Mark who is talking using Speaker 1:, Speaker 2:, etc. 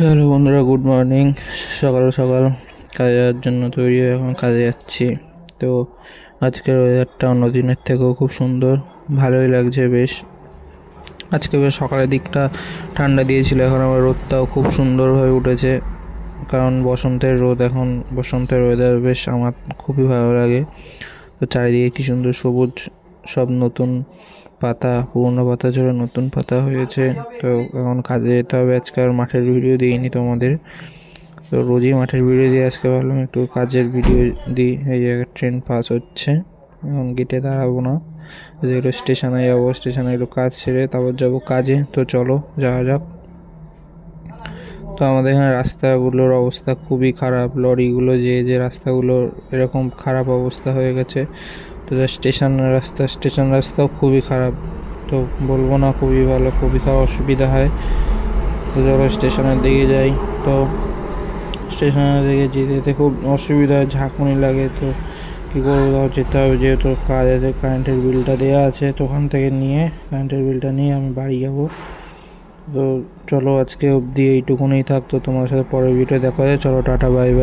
Speaker 1: Hello বন্ধুরা, good morning. সকাল সকাল কাজে যাওয়ার জন্য তৈরি হয়ে এখন কাজে যাচ্ছি। তো আজকের ওয়েদারটা অন্য দিনের থেকেও খুব সুন্দর, ভালোই লাগছে বেশ। আজকে বেশ সকালের দিকটা ঠান্ডা দিয়েছিল, এখন আবার রোদটাও খুব সুন্দরভাবে উঠেছে, কারণ বসন্তের রোদ। এখন বসন্তের ওয়েদার বেশ আমার খুবই ভালো লাগে। তো চারিদিকে কী সুন্দর সবুজ, সব নতুন পাতা, পুরোনো পাতা ঝরে নতুন পাতা হয়েছে। তো এখন কাজে যেতে হবে। আজকে আর মাঠের ভিডিও দিইনি তোমাদের, তো রোজই মাঠের ভিডিও দিয়ে আজকে ভাবলাম একটু কাজের ভিডিও দিই। এই জায়গায় ট্রেন পাস হচ্ছে, এখন গেটে দাঁড়াবো না, যেগুলো স্টেশনে যাবো, স্টেশনে একটু কাজ সেরে তারপর যাবো কাজে। তো চলো যাওয়া যাক। তো আমাদের এখানে রাস্তাগুলোর অবস্থা খুবই খারাপ, লরিগুলো যে রাস্তাগুলোর এরকম খারাপ অবস্থা হয়ে গেছে। তো স্টেশন রাস্তাও খুবই খারাপ, তো বলবো না খুবই ভালো, খুবই খারাপ, অসুবিধা হয়। তো চলো স্টেশনের দিকে যাই। তো স্টেশনের দিকে যেতে খুব অসুবিধা হয়, ঝাঁকুনি লাগে। তো কী করবো, যেতে হবে, যেহেতু কাজ আছে। কারেন্টের বিলটা দেওয়া আছে, তো ওখান থেকে নিয়ে কারেন্টের বিলটা নিয়ে আমি বাড়ি যাবো। তো চলো আজকে অবধি এইটুকুনই থাকতো, তোমার সাথে পরের ভিডিও দেখা যায়। চলো টাটা, বাই বাই।